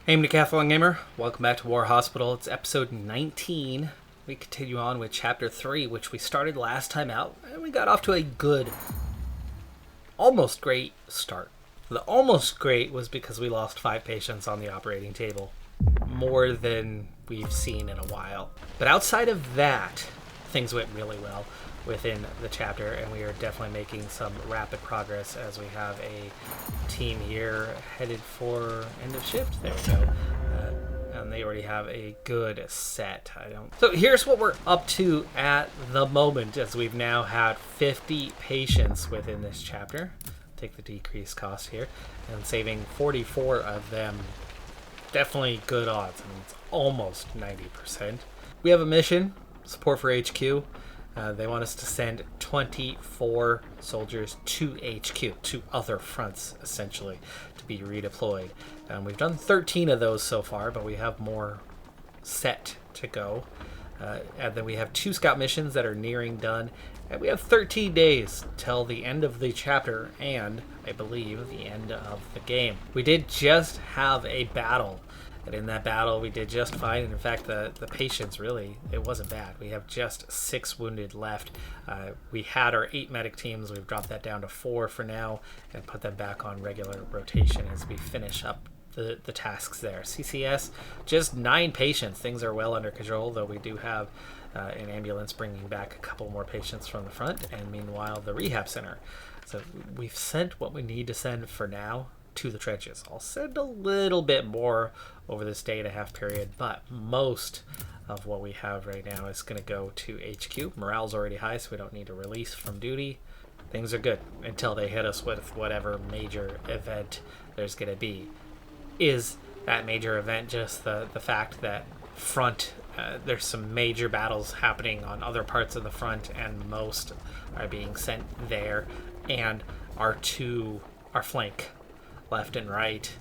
Hey, I'm Decathlon Gamer. Welcome back to War Hospital. It's episode 19. We continue on with chapter 3, which we started last time out, and we got off to a good, almost great start. The almost great was because we lost 5 patients on the operating table. More than we've seen in a while. But outside of that, things went really well within the chapter, and we are definitely making some rapid progress as we have a team here headed for end of shift. There we go. And they already have a good set. So here's what we're up to at the moment, as we've now had 50 patients within this chapter. Take the decreased cost here, and saving 44 of them. Definitely good odds. I mean, it's almost 90%. We have a mission, support for HQ. They want us to send 24 soldiers to HQ, to other fronts, essentially, to be redeployed. We've done 13 of those so far, but we have more set to go. And then we have 2 scout missions that are nearing done. And we have 13 days till the end of the chapter and, I believe, the end of the game. We did just have a battle. And in that battle, we did just fine. And in fact, the patients, really, it wasn't bad. We have just 6 wounded left. We had our 8 medic teams. We've dropped that down to 4 for now and put them back on regular rotation as we finish up the tasks there. CCS, just 9 patients. Things are well under control, though we do have an ambulance bringing back a couple more patients from the front. And meanwhile, the rehab center. So we've sent what we need to send for now to the trenches. I'll send a little bit more over this day-and-a-half period, but most of what we have right now is going to go to HQ. Morale's already high, so we don't need a release from duty. Things are good until they hit us with whatever major event there's going to be. Is that major event just the fact that front, there's some major battles happening on other parts of the front, and most are being sent there, and our flank, left and right,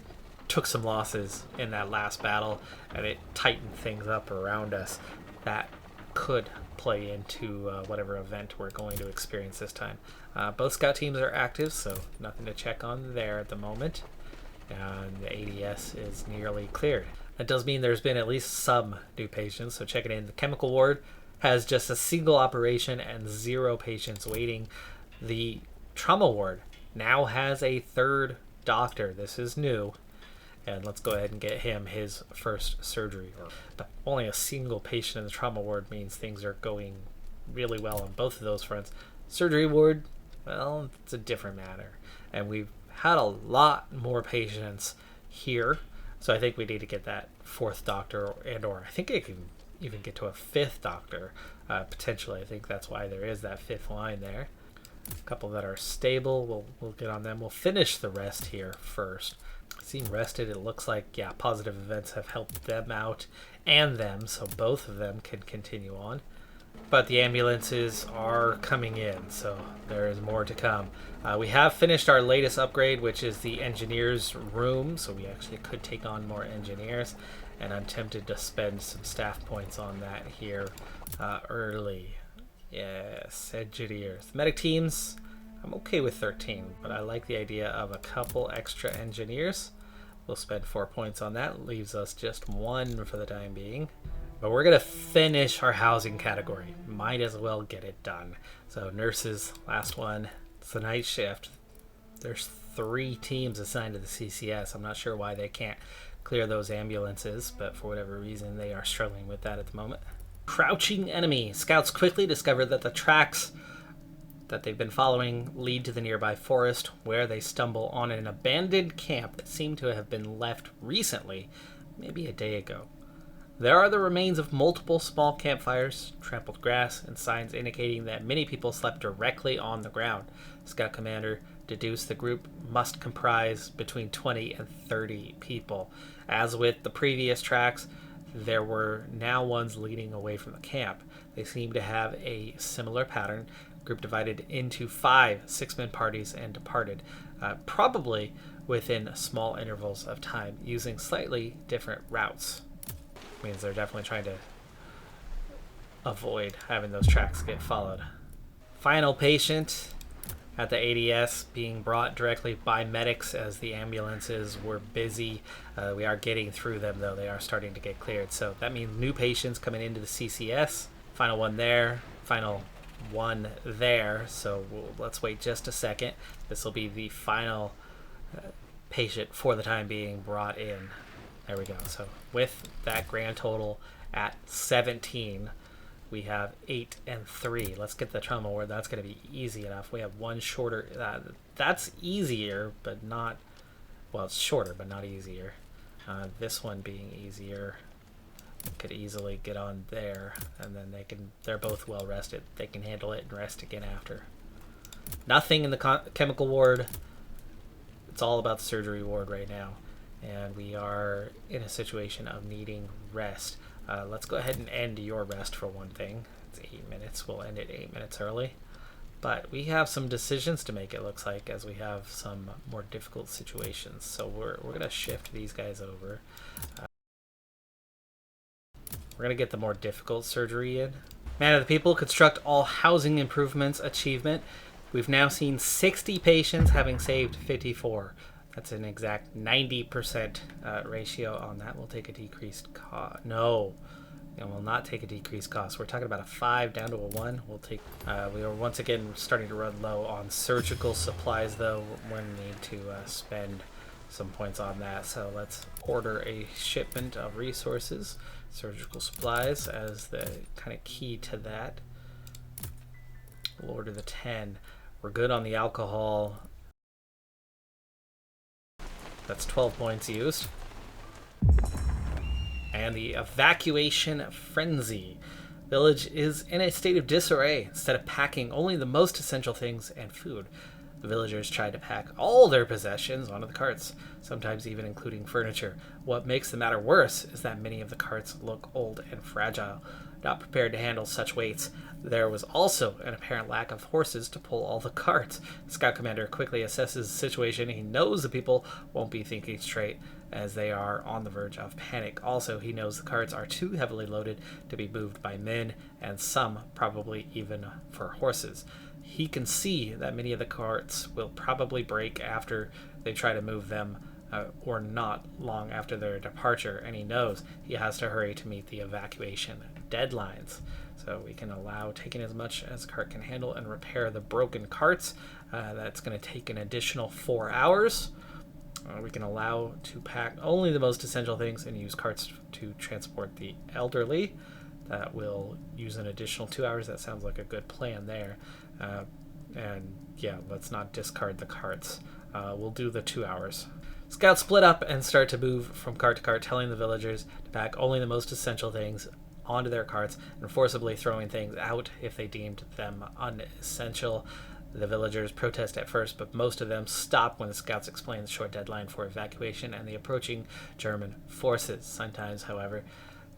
took some losses in that last battle, and it tightened things up around us. That could play into whatever event we're going to experience this time. Both scout teams are active, so nothing to check on there at the moment. And the ADS is nearly cleared. That does mean there's been at least some new patients, so checking in. The chemical ward has just a single operation and 0 patients waiting. The trauma ward now has a 3rd doctor. This is new, and let's go ahead and get him his first surgery. But only a single patient in the trauma ward means things are going really well on both of those fronts. Surgery ward, well, it's a different matter, and we've had a lot more patients here, so I think we need to get that 4th doctor, or I think it can even get to a 5th doctor potentially. I think that's why there is that 5th line there. A couple that are stable, we'll get on them. We'll finish the rest here first. Seem rested. It looks like, yeah, positive events have helped them out and them, so both of them can continue on. But the ambulances are coming in, so there is more to come. We have finished our latest upgrade, which is the engineer's room, so we actually could take on more engineers, and I'm tempted to spend some staff points on that here early. Yes, engineers. Medic teams, I'm okay with 13, but I like the idea of a couple extra engineers. We'll spend 4 points on that. Leaves us just 1 for the time being. But we're going to finish our housing category. Might as well get it done. So nurses, last one. It's the night shift. There's 3 teams assigned to the CCS. I'm not sure why they can't clear those ambulances, but for whatever reason they are struggling with that at the moment. Crouching enemy. Scouts quickly discover that the tracks that they've been following lead to the nearby forest, where they stumble on an abandoned camp that seemed to have been left recently, maybe a day ago. There are the remains of multiple small campfires, trampled grass, and signs indicating that many people slept directly on the ground. Scout commander deduced the group must comprise between 20 and 30 people. As with the previous tracks, there were now ones leading away from the camp. They seem to have a similar pattern. Group divided into 5 6-man parties and departed, probably within small intervals of time, using slightly different routes. Means they're definitely trying to avoid having those tracks get followed. Final patient at the ADS being brought directly by medics as the ambulances were busy. We are getting through them, though. They are starting to get cleared. So that means new patients coming into the CCS. Final one there. Final one there. So let's wait just a second. This will be the final patient for the time being brought in. There we go. So with that grand total at 17, we have 8 and 3. Let's get the trauma ward. That's going to be easy enough. We have one shorter. That's easier, but not... Well, it's shorter, but not easier. This one being easier. Could easily get on there, and then they're both well rested. They can handle it and rest again after. Nothing in the chemical ward. It's all about the surgery ward right now, and we are in a situation of needing rest. Let's go ahead and end your rest for one thing. It's 8 minutes. We'll end it 8 minutes early. But we have some decisions to make, it looks like, as we have some more difficult situations. So we're going to shift these guys over. We're going to get the more difficult surgery in. Man of the People, construct all housing improvements achievement. We've now seen 60 patients, having saved 54. That's an exact 90% ratio on that. We'll take a decreased cost. No, it will not take a decreased cost. We're talking about a 5 down to a 1. We'll take. We are once again starting to run low on surgical supplies, though. We're going to need to spend some points on that. So let's order a shipment of resources, surgical supplies, as the kind of key to that. We'll order the 10. We're good on the alcohol. That's 12 points used. And the Evacuation Frenzy. Village is in a state of disarray. Instead of packing only the most essential things and food, the villagers tried to pack all their possessions onto the carts, sometimes even including furniture. What makes the matter worse is that many of the carts look old and fragile, not prepared to handle such weights. There was also an apparent lack of horses to pull all the carts. The scout commander quickly assesses the situation. He knows the people won't be thinking straight, as they are on the verge of panic. Also, he knows the carts are too heavily loaded to be moved by men, and some probably even for horses. He can see that many of the carts will probably break after they try to move them, or not long after their departure, and he knows he has to hurry to meet the evacuation deadlines. So we can allow taking as much as the cart can handle and repair the broken carts. That's going to take an additional 4 hours. We can allow to pack only the most essential things and use carts to transport the elderly. That will use an additional 2 hours. That sounds like a good plan there. And yeah, let's not discard the carts. We'll do the 2 hours. Scouts split up and start to move from cart to cart, telling the villagers to pack only the most essential things onto their carts and forcibly throwing things out if they deemed them unessential. The villagers protest at first, but most of them stop when the scouts explain the short deadline for evacuation and the approaching German forces. Sometimes, however,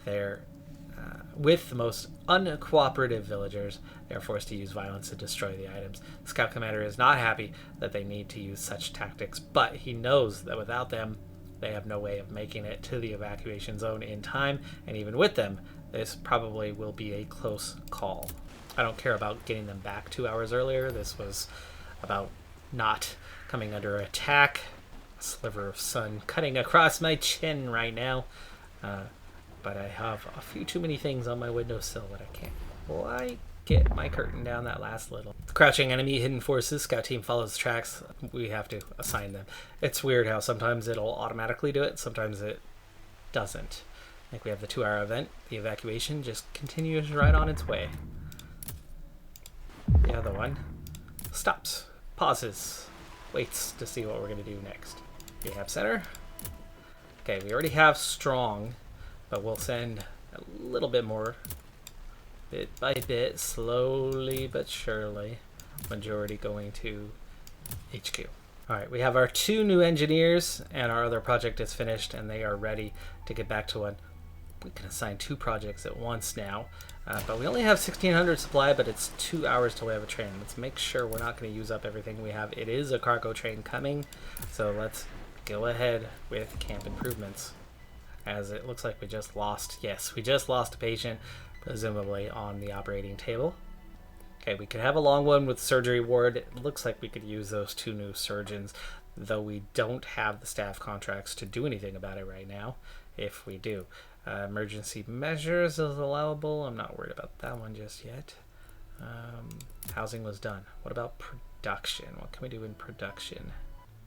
they're with the most uncooperative villagers, they are forced to use violence to destroy the items. The scout commander is not happy that they need to use such tactics, but he knows that without them, they have no way of making it to the evacuation zone in time, and even with them, this probably will be a close call. I don't care about getting them back 2 hours earlier. This was about not coming under attack. A sliver of sun cutting across my chin right now. But I have a few too many things on my windowsill that I can't quite get my curtain down that last little. Crouching enemy, hidden forces. Scout team follows the tracks. We have to assign them. It's weird how sometimes it'll automatically do it. Sometimes it doesn't. Like we have the 2 hour event. The evacuation just continues right on its way. The other one stops, pauses, waits to see what we're going to do next. We have center. Okay, we already have strong, but we'll send a little bit more, bit by bit, slowly but surely. Majority going to HQ. Alright, we have our 2 new engineers, and our other project is finished, and they are ready to get back to one. We can assign 2 projects at once now. But we only have 1,600 supply, but it's 2 hours till we have a train. Let's make sure we're not going to use up everything we have. It is a cargo train coming, so let's go ahead with camp improvements. As it looks like we just lost, yes, we just lost a patient, presumably on the operating table. Okay, we could have a long one with surgery ward. It looks like we could use those 2 new surgeons, though we don't have the staff contracts to do anything about it right now, if we do. Emergency measures is allowable. I'm not worried about that one just yet. Housing was done. What about production? What can we do in production?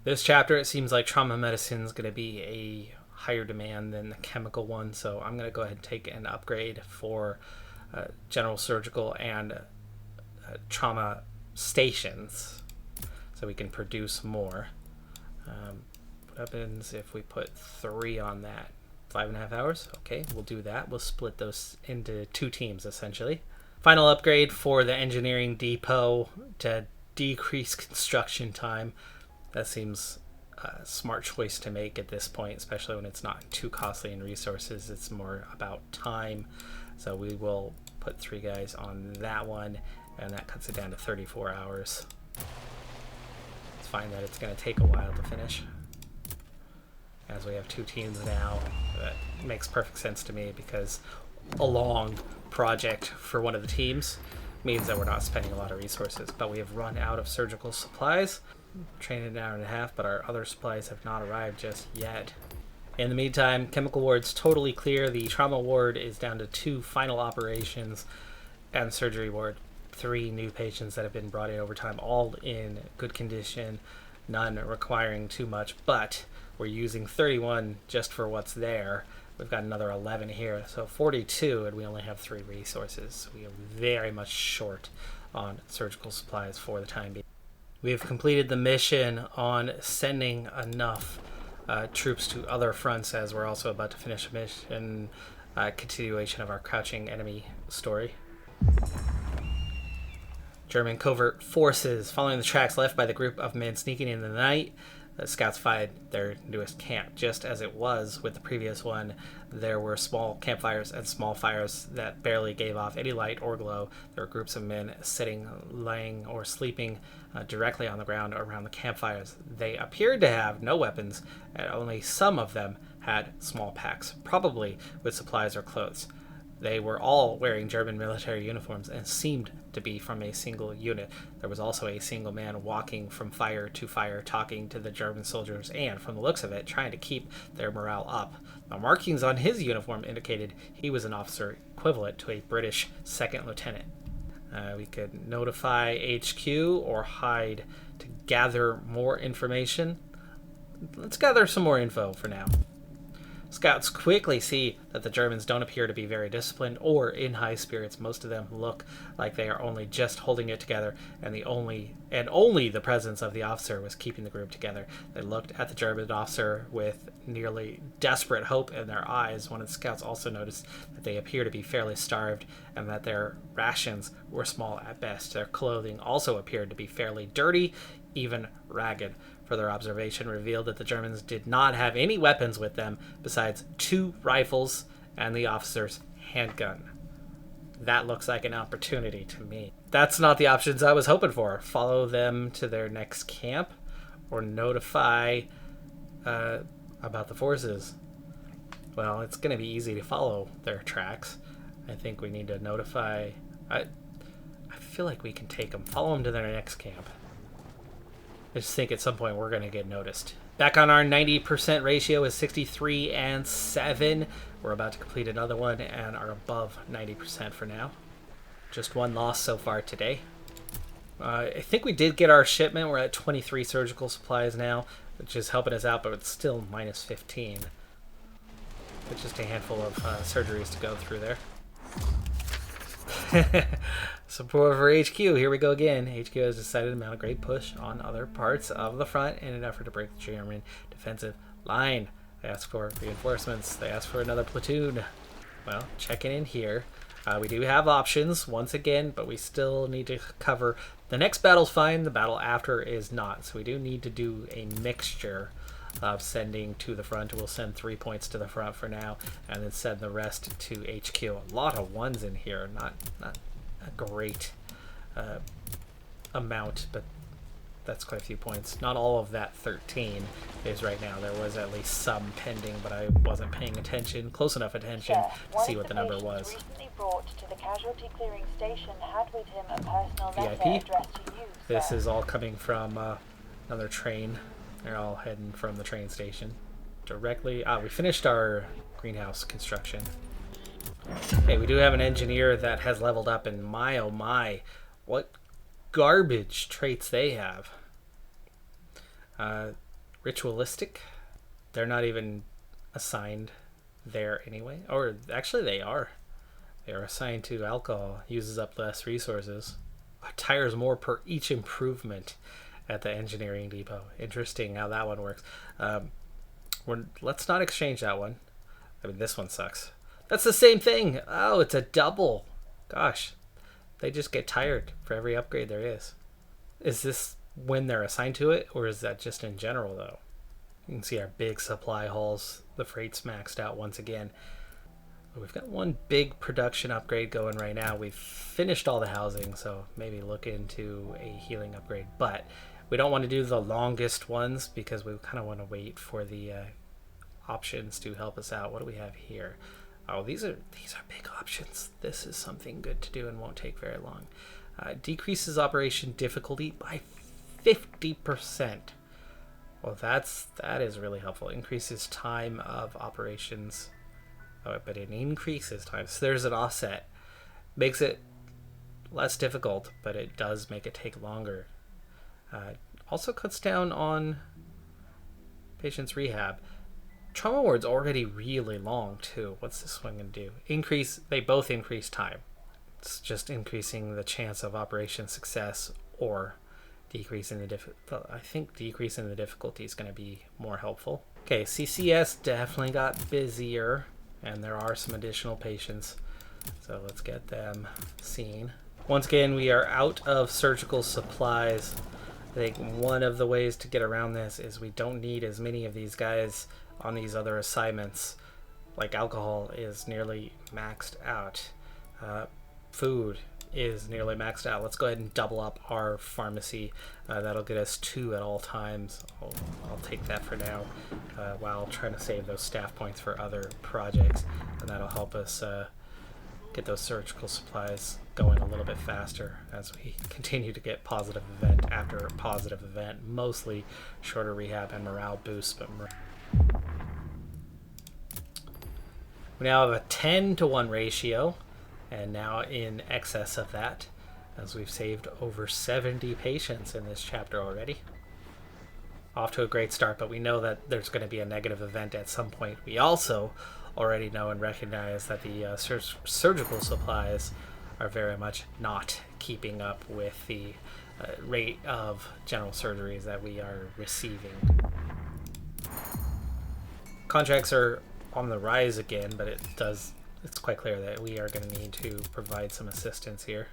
This chapter, it seems like trauma medicine is going to be a higher demand than the chemical one, so I'm going to go ahead and take an upgrade for general surgical and trauma stations so we can produce more. What happens if we put 3 on that? 5.5 hours? Okay, we'll do that. We'll split those into 2 teams essentially. Final upgrade for the engineering depot to decrease construction time. That seems a smart choice to make at this point, especially when it's not too costly in resources. It's more about time. So we will put 3 guys on that one, and that cuts it down to 34 hours. It's fine that it's going to take a while to finish. As we have 2 teams now, that makes perfect sense to me, because a long project for one of the teams means that we're not spending a lot of resources. But we have run out of surgical supplies. Trained in an hour and a half, but our other supplies have not arrived just yet. In the meantime, chemical ward's totally clear. The trauma ward is down to 2 final operations, and surgery ward 3 new patients that have been brought in over time, all in good condition, none requiring too much, but we're using 31 just for what's there. We've got another 11 here, so 42, and we only have 3 resources. We are very much short on surgical supplies for the time being. We have completed the mission on sending enough troops to other fronts, as we're also about to finish a mission, continuation of our crouching enemy story. German covert forces following the tracks left by the group of men sneaking in the night. The scouts find their newest camp. Just as it was with the previous one, there were small campfires and small fires that barely gave off any light or glow. There were groups of men sitting, laying, or sleeping directly on the ground around the campfires. They appeared to have no weapons, and only some of them had small packs, probably with supplies or clothes. They were all wearing German military uniforms and seemed to be from a single unit. There was also a single man walking from fire to fire, talking to the German soldiers and, from the looks of it, trying to keep their morale up. The markings on his uniform indicated he was an officer equivalent to a British second lieutenant. We could notify HQ or hide to gather more information. Let's gather some more info for now. Scouts quickly see that the Germans don't appear to be very disciplined or in high spirits. Most of them look like they are only just holding it together, and only the presence of the officer was keeping the group together. They looked at the German officer with nearly desperate hope in their eyes. One of the scouts also noticed that they appear to be fairly starved and that their rations were small at best. Their clothing also appeared to be fairly dirty, even ragged. Further observation revealed that the Germans did not have any weapons with them besides 2 rifles and the officer's handgun. That looks like an opportunity to me. That's not the options I was hoping for. Follow them to their next camp or notify about the forces. Well, it's going to be easy to follow their tracks. I think we need to notify... I feel like we can take them. Follow them to their next camp. I just think at some point we're going to get noticed. Back on our 90% ratio is 63 and 7. We're about to complete another one and are above 90% for now. Just 1 loss so far today. I think we did get our shipment. We're at 23 surgical supplies now, which is helping us out, but it's still minus 15. It's just a handful of surgeries to go through there. Support for HQ. Here we go again. HQ has decided to mount a great push on other parts of the front in an effort to break the German defensive line. They ask for reinforcements. They ask for another platoon. Well, checking in here. We do have options once again, but we still need to cover. The next battle's fine. The battle after is not. So we do need to do a mixture of sending to the front. We'll send 3 points to the front for now, and then send the rest to HQ. A lot of 1s in here. Not a great amount, but That's quite a few points. Not all of that 13 is right now. There was at least some pending, but I wasn't paying attention, close enough attention to see what the number was. Recently brought to the casualty clearing station had with him a personal VIP. letter addressed to you, This sir. is all coming from another train. They're all heading from the train station directly. We finished our greenhouse construction. Hey, we do have an engineer that has leveled up, and my oh my, what garbage traits they have. Ritualistic. They're not even assigned there anyway. Or actually they are. They are assigned to alcohol. Uses up less resources. Tires more per each improvement at the engineering depot. Interesting how that one works. Let's not exchange that one. I mean, this one sucks. That's the same thing. Oh, it's a double. Gosh. They just get tired for every upgrade there is. Is this when they're assigned to it, or is that just in general, though? You can see our big supply halls. The freight's maxed out once again. We've got one big production upgrade going right now. We've finished all the housing, so maybe look into a healing upgrade. But we don't want to do the longest ones because we kind of want to wait for the options to help us out. What do we have here? Oh, these are big options. This is something good to do and won't take very long. Decreases operation difficulty by 50%. Well, that is really helpful. Increases time of operations. Oh, but it increases time. So there's an offset. Makes it less difficult, but it does make it take longer. Also cuts down on patients' rehab. Trauma ward's already really long too. What's this one going to do? They both increase time. It's just increasing the chance of operation success or decreasing the I think decreasing the difficulty is going to be more helpful. Okay, CCS definitely got busier, and there are some additional patients. So let's get them seen. Once again, we are out of surgical supplies. I think one of the ways to get around this is we don't need as many of these guys on these other assignments. Like alcohol is nearly maxed out. Food is nearly maxed out. Let's go ahead and double up our pharmacy. That'll get us 2 at all times. I'll take that for now while trying to save those staff points for other projects, and that'll help us get those surgical supplies going a little bit faster as we continue to get positive event after positive event, mostly shorter rehab and morale boosts, but we now have a 10-to-1 ratio, and now in excess of that, as we've saved over 70 patients in this chapter already. Off to a great start, but we know that there's going to be a negative event at some point. We also already know and recognize that the surgical supplies are very much not keeping up with the rate of general surgeries that we are receiving. Contracts are on the rise again, but it's quite clear that we are going to need to provide some assistance here.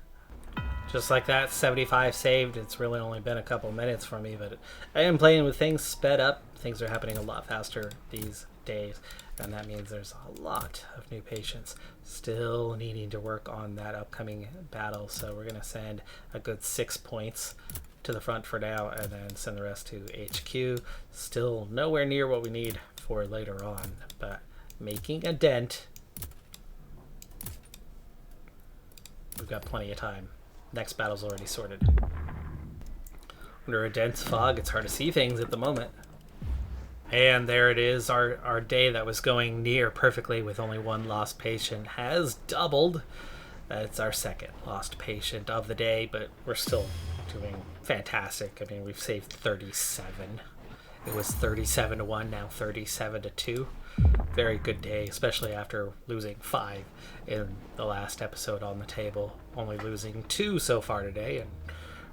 Just like that, 75 saved. It's really only been a couple minutes for me, but I am playing with things sped up. Things are happening a lot faster these days, and that means there's a lot of new patients still needing to work on that upcoming battle. So we're going to send a good 6 points to the front for now, and then send the rest to HQ. Still nowhere near what we need for later on, but making a dent. We've got plenty of time. Next battle's already sorted. Under a dense fog, it's hard to see things at the moment. And there it is. Our day that was going near perfectly with only 1 lost patient has doubled. That's our 2nd lost patient of the day, but we're still doing fantastic. I mean, we've saved 37. It was 37-1, now 37-2. Very good day, especially after losing 5 in the last episode on the table. Only losing 2 so far today, and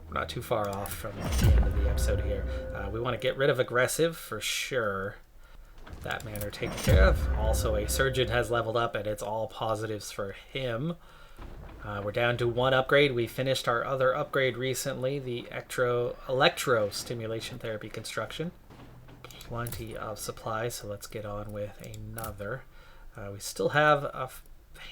we're not too far off from the end of the episode here. We want to get rid of aggressive for sure. That man are taken care of. Also, a surgeon has leveled up, and it's all positives for him. We're down to 1 upgrade. We finished our other upgrade recently, the electro stimulation therapy construction. Plenty of supplies, so let's get on with another. We still have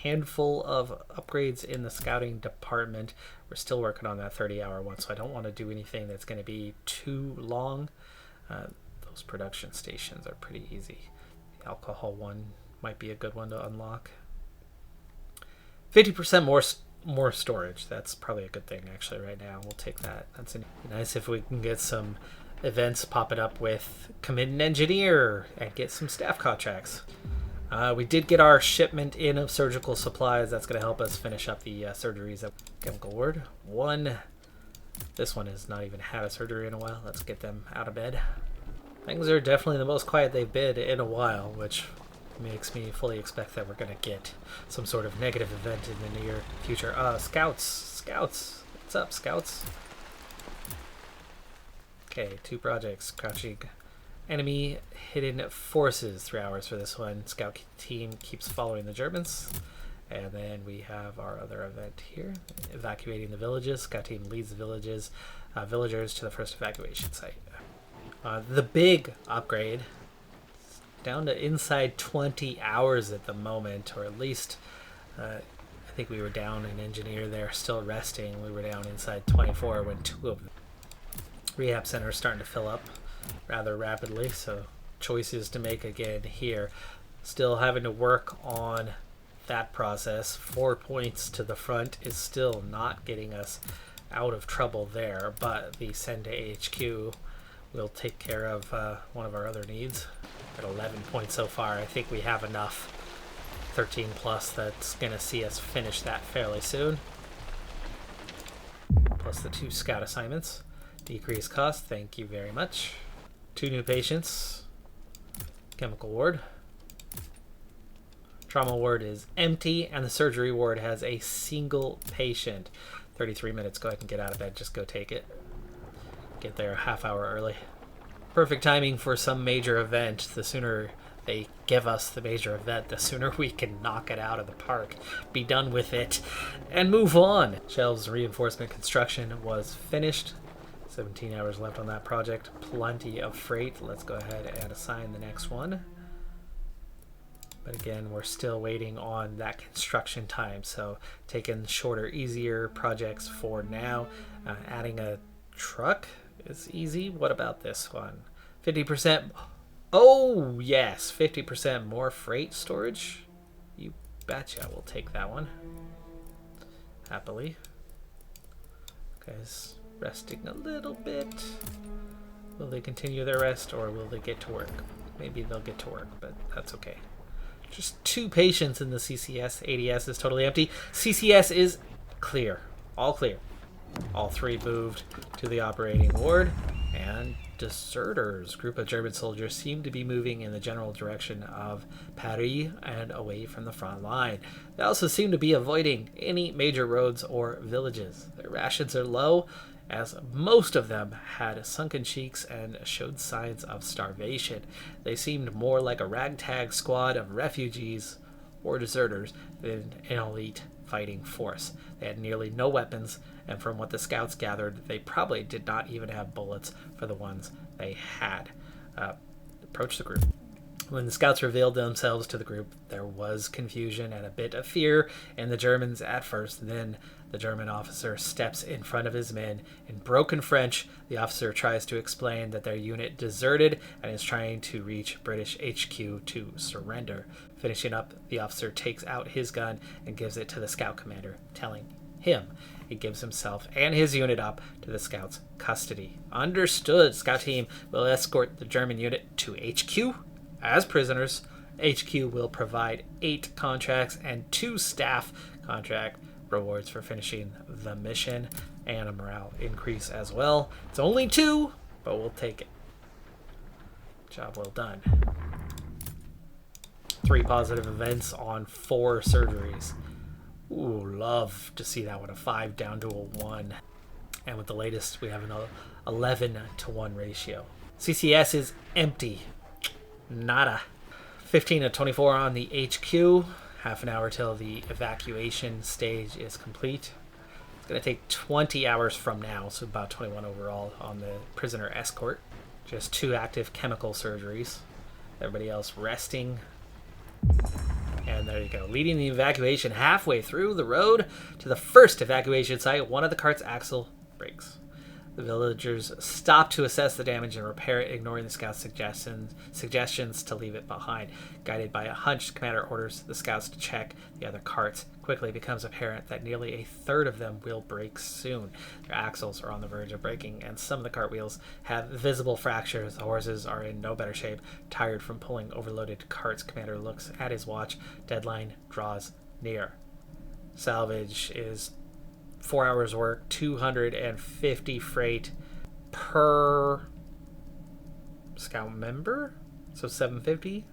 handful of upgrades in the scouting department. We're still working on that 30-hour one, so I don't want to do anything that's going to be too long. Those production stations are pretty easy. The alcohol one might be a good one to unlock. 50% more storage. That's probably a good thing actually right now. We'll take that. That's nice if we can get some events popping up with commit an engineer and get some staff contracts. We did get our shipment in of surgical supplies. That's going to help us finish up the surgeries at Chemical Ward 1. This one has not even had a surgery in a while. Let's get them out of bed. Things are definitely the most quiet they've been in a while, which makes me fully expect that we're going to get some sort of negative event in the near future. Scouts! What's up, scouts? Okay, 2 projects. Crouching enemy hidden forces, 3 hours for this one. Scout team keeps following the Germans. And then we have our other event here, evacuating the villages. Scout team leads the villagers to the first evacuation site. The big upgrade, down to inside 20 hours at the moment, or at least I think we were down an engineer there still resting. We were down inside 24 when 2 of the rehab centers are starting to fill up rather rapidly, so choices to make again here. Still having to work on that process. 4 points to the front is still not getting us out of trouble there, but the send to HQ will take care of one of our other needs. At 11 points so far, I think we have enough. 13 plus, that's going to see us finish that fairly soon. Plus the 2 scout assignments. Decrease cost, thank you very much. 2 new patients. Chemical ward. Trauma ward is empty, and the surgery ward has a single patient. 33 minutes, go ahead and get out of bed, just go take it. Get there a half hour early. Perfect timing for some major event. The sooner they give us the major event, the sooner we can knock it out of the park, be done with it, and move on. Shelves reinforcement construction was finished. 17 hours left on that project. Plenty of freight. Let's go ahead and assign the next one. But again, we're still waiting on that construction time, so taking shorter, easier projects for now. Adding a truck is easy. What about this one? 50%. Oh, yes. 50% more freight storage. You betcha. We'll take that one. Happily. Guys, resting a little bit. Will they continue their rest, or will they get to work? Maybe they'll get to work, but that's okay. Just 2 patients in the CCS. ADS is totally empty. CCS is clear. All clear. All 3 moved to the operating ward. And deserters. Group of German soldiers seem to be moving in the general direction of Paris and away from the front line. They also seem to be avoiding any major roads or villages. Their rations are low, as most of them had sunken cheeks and showed signs of starvation. They seemed more like a ragtag squad of refugees or deserters than an elite fighting force. They had nearly no weapons, and from what the scouts gathered, they probably did not even have bullets for the ones they had. Approach the group. When the scouts revealed themselves to the group, there was confusion and a bit of fear in the Germans at first. Then the German officer steps in front of his men. In broken French, the officer tries to explain that their unit deserted and is trying to reach British HQ to surrender. Finishing up, the officer takes out his gun and gives it to the scout commander, telling him he gives himself and his unit up to the scouts' custody. Understood. Scout team will escort the German unit to HQ as prisoners. HQ will provide 8 contracts and 2 staff contract rewards for finishing the mission, and a morale increase as well. It's only 2, but we'll take it. Job well done. 3 positive events on 4 surgeries. Ooh, love to see that one. A 5 down to a 1. And with the latest, we have an 11-to-1 ratio. CCS is empty. Nada. 15 to 24 on the HQ. Half an hour till the evacuation stage is complete. It's going to take 20 hours from now, so about 21 overall on the prisoner escort. Just 2 active chemical surgeries. Everybody else resting. And there you go. Leading the evacuation halfway through the road to the first evacuation site, one of the cart's axle breaks. The villagers stop to assess the damage and repair it, ignoring the scouts' suggestions to leave it behind. Guided by a hunch, Commander orders the scouts to check the other carts. Quickly, it becomes apparent that nearly a third of them will break soon. Their axles are on the verge of breaking, and some of the cart wheels have visible fractures. The horses are in no better shape, tired from pulling overloaded carts. Commander looks at his watch. Deadline draws near. Salvage is 4 hours work, 250 freight per scout member, so 750.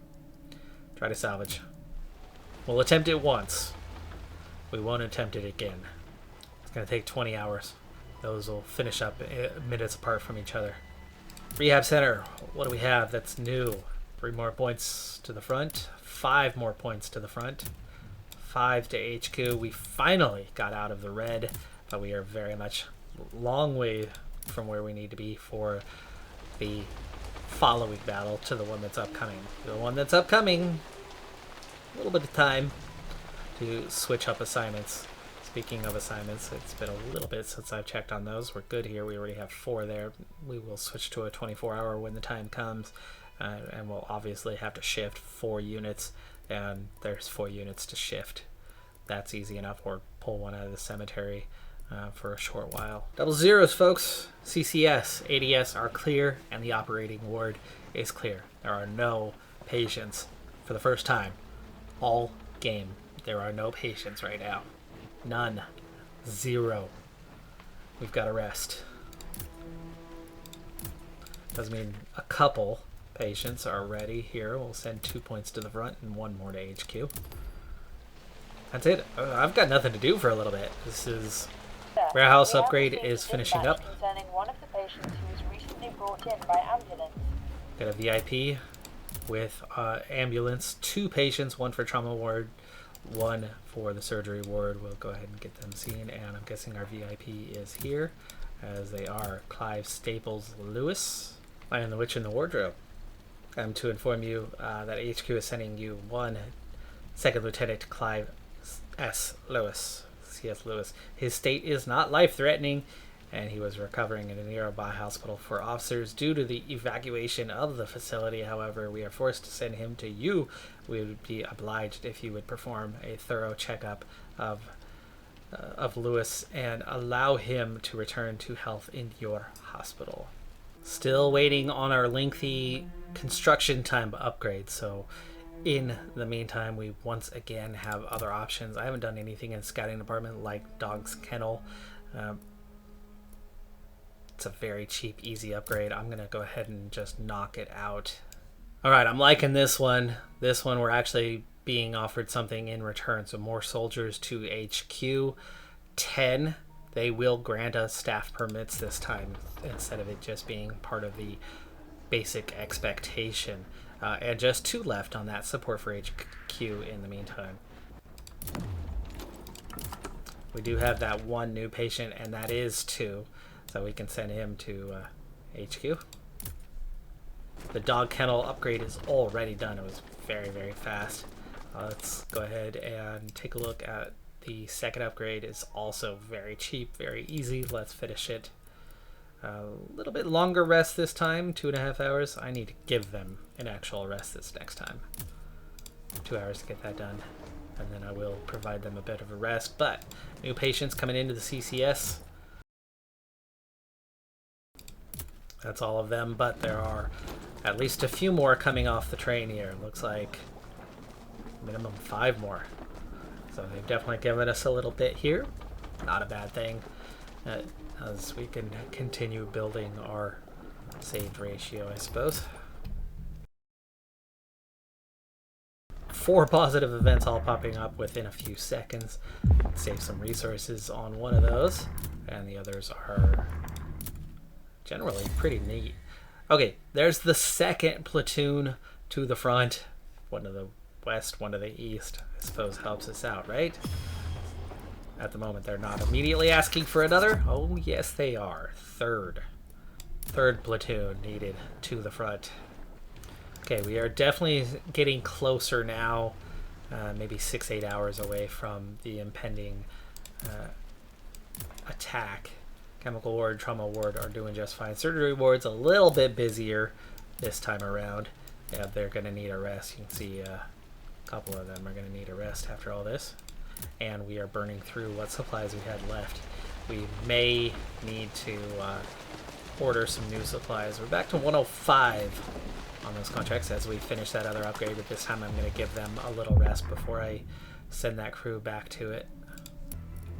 Try to salvage. We'll attempt it once. We won't attempt it again. It's going to take 20 hours. Those will finish up minutes apart from each other. Rehab center. What do we have that's new? 3 more points to the front. 5 more points to the front. 5 to HQ. We finally got out of the red, but we are very much long way from where we need to be for the following battle to the one that's upcoming. The one that's upcoming, a little bit of time to switch up assignments. Speaking of assignments, it's been a little bit since I've checked on those. We're good here. We already have 4 there. We will switch to a 24-hour when the time comes, and we'll obviously have to shift 4 units, and there's 4 units to shift. That's easy enough, or pull one out of the cemetery for a short while. Double zeros, folks. CCS, ADS are clear, and the operating ward is clear. There are no patients for the first time all game. There are no patients right now. None. 0. We've got to rest. Doesn't mean a couple patients are ready here. We'll send 2 points to the front and 1 more to HQ. That's it. I've got nothing to do for a little bit. This is... Warehouse upgrade is finishing up. Concerning one of the patients who was recently brought in by ambulance. Got a VIP with ambulance. 2 patients, 1 for trauma ward, 1 for the surgery ward. We'll go ahead and get them seen, and I'm guessing our VIP is here, as they are. Clive Staples Lewis. I am the Witch in the Wardrobe. I'm to inform you that HQ is sending you 1 Second Lieutenant Clive S. Lewis. C.S. Lewis. His state is not life-threatening, and he was recovering in a nearby hospital for officers due to the evacuation of the facility. However, we are forced to send him to you. We would be obliged if you would perform a thorough checkup of Lewis and allow him to return to health in your hospital. Still waiting on our lengthy construction time upgrade, so in the meantime, we once again have other options. I haven't done anything in the scouting department like Dog's Kennel. It's a very cheap, easy upgrade. I'm going to go ahead and just knock it out. Alright, I'm liking this one. This one we're actually being offered something in return. So more soldiers to HQ. 10. They will grant us staff permits this time, instead of it just being part of the basic expectation. And just 2 left on that support for HQ in the meantime. We do have that 1 new patient, and that is 2. So we can send him to HQ. The dog kennel upgrade is already done. It was very, very fast. Let's go ahead and take a look at the second upgrade. It's also very cheap, very easy. Let's finish it. A little bit longer rest this time, 2.5 hours. I need to give them an actual rest this next time. 2 hours to get that done, and then I will provide them a bit of a rest. But new patients coming into the CCS. That's all of them, but there are at least a few more coming off the train here. Looks like minimum 5 more. So they've definitely given us a little bit here. Not a bad thing. As we can continue building our saved ratio, I suppose. 4 positive events all popping up within a few seconds. Save some resources on one of those, and the others are generally pretty neat. Okay, there's the second platoon to the front. One to the west, one to the east. I suppose helps us out, right? At the moment, they're not immediately asking for another. Oh, yes, they are. Third platoon needed to the front. Okay, we are definitely getting closer now maybe 6-8 hours away from the impending attack. Chemical ward, trauma ward are doing just fine. Surgery ward's a little bit busier this time around. Yeah, they're going to need a rest. You can see a couple of them are going to need a rest after all this. And we are burning through what supplies we had left. We may need to order some new supplies. We're back to 105 on those contracts as we finish that other upgrade, but this time I'm going to give them a little rest before I send that crew back to it.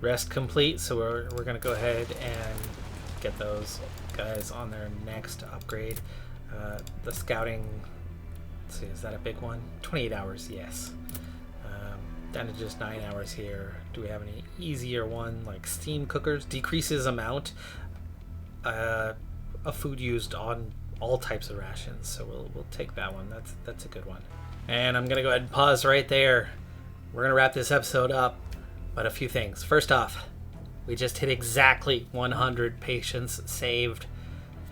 Rest complete, so we're going to go ahead and get those guys on their next upgrade. The scouting, let's see, is that a big one? 28 hours, yes. Down to just 9 hours here. Do we have any easier one, like steam cookers? Decreases amount of food used on all types of rations, so we'll take that one. That's a good one. And I'm gonna go ahead and pause right there. We're gonna wrap this episode up, but a few things. First off, we just hit exactly 100 patients saved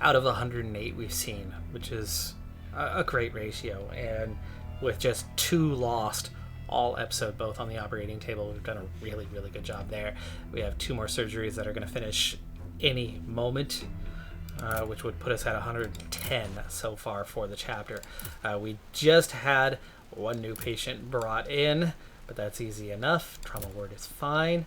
out of the 108 we've seen, which is a great ratio. And with just 2 lost all episode, both on the operating table, we've done a really, really good job there. We have 2 more surgeries that are going to finish any moment, which would put us at 110 so far for the chapter. We just had 1 new patient brought in, but that's easy enough. Trauma ward is fine.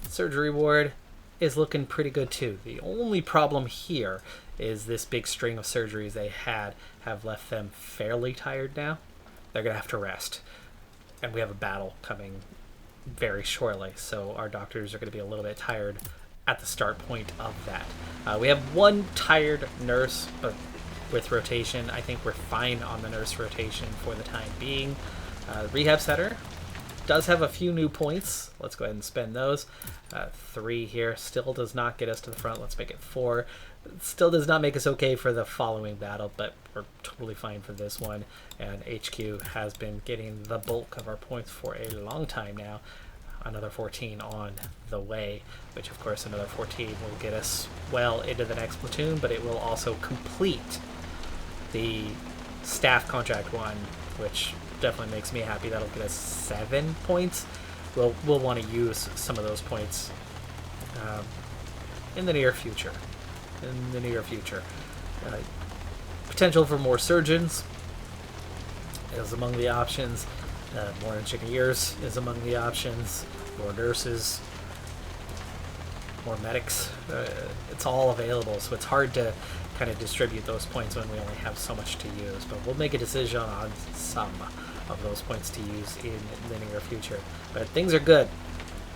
Surgery ward is looking pretty good too. The only problem here is this big string of surgeries they had have left them fairly tired now. They're going to have to rest. And we have a battle coming very shortly, so our doctors are going to be a little bit tired at the start point of that. We have 1 tired nurse, but with rotation, I think we're fine on the nurse rotation for the time being. Rehab center does have a few new points. Let's go ahead and spend those. 3 here still does not get us to the front. Let's make it 4. Still does not make us okay for the following battle, but we're totally fine for this one. And HQ has been getting the bulk of our points for a long time now. Another 14 on the way, which of course another 14 will get us well into the next platoon, but it will also complete the staff contract one, which definitely makes me happy. That'll get us 7 points. We'll want to use some of those points in the near future. Potential for more surgeons is among the options. More engineers is among the options. More nurses. More medics. It's all available, so it's hard to kind of distribute those points when we only have so much to use. But we'll make a decision on some of those points to use in the near future. But things are good,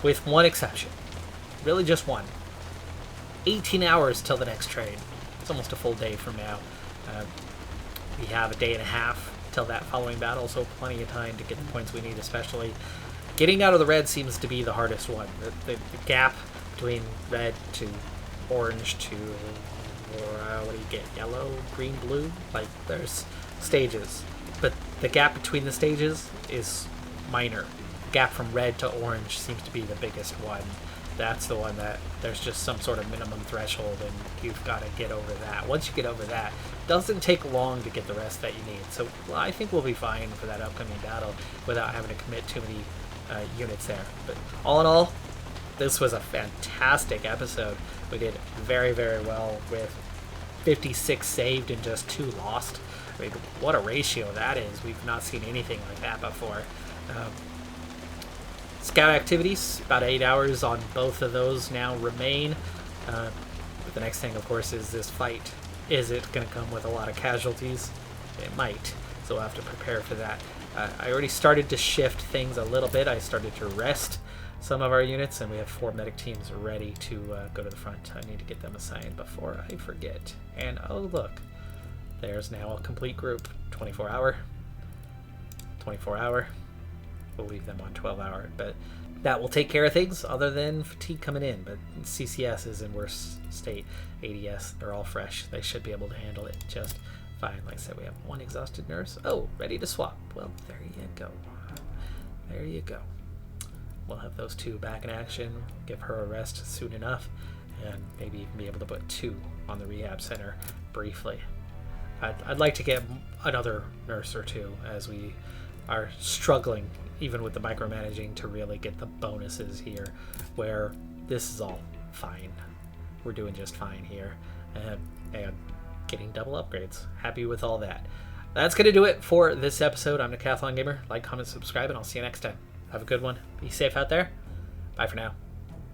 with one exception. Really just one. 18 hours till the next train. It's almost a full day from now. We have a day and a half till that following battle, so plenty of time to get the points we need, especially getting out of the red seems to be the hardest one. The gap between red to orange to, what do you get, yellow, green, blue? Like, there's stages. But the gap between the stages is minor. The gap from red to orange seems to be the biggest one. That's the one that there's just some sort of minimum threshold, and you've got to get over that. Once you get over that, it doesn't take long to get the rest that you need. So I think we'll be fine for that upcoming battle without having to commit too many units there. But all in all, this was a fantastic episode. We did very, very well with 56 saved and just 2 lost. I mean, what a ratio that is. We've not seen anything like that before. Scout activities, about 8 hours on both of those now remain. But the next thing, of course, is this fight. Is it going to come with a lot of casualties? It might, so we'll have to prepare for that. I already started to shift things a little bit. I started to rest some of our units, and we have 4 medic teams ready to go to the front. I need to get them assigned before I forget. And oh look, there's now a complete group. 24 hour. We'll leave them on 12 hour, but that will take care of things other than fatigue coming in. But CCS is in worse state. ADS, they're all fresh. They should be able to handle it just fine. Like I said, we have 1 exhausted nurse. Oh, ready to swap. Well, there you go. There you go. We'll have those 2 back in action, give her a rest soon enough, and maybe even be able to put 2 on the rehab center briefly. I'd like to get another nurse or 2 as we are struggling, even with the micromanaging, to really get the bonuses here, where this is all fine. We're doing just fine here. And getting double upgrades. Happy with all that. That's going to do it for this episode. I'm Decathlon Gamer. Like, comment, subscribe, and I'll see you next time. Have a good one. Be safe out there. Bye for now.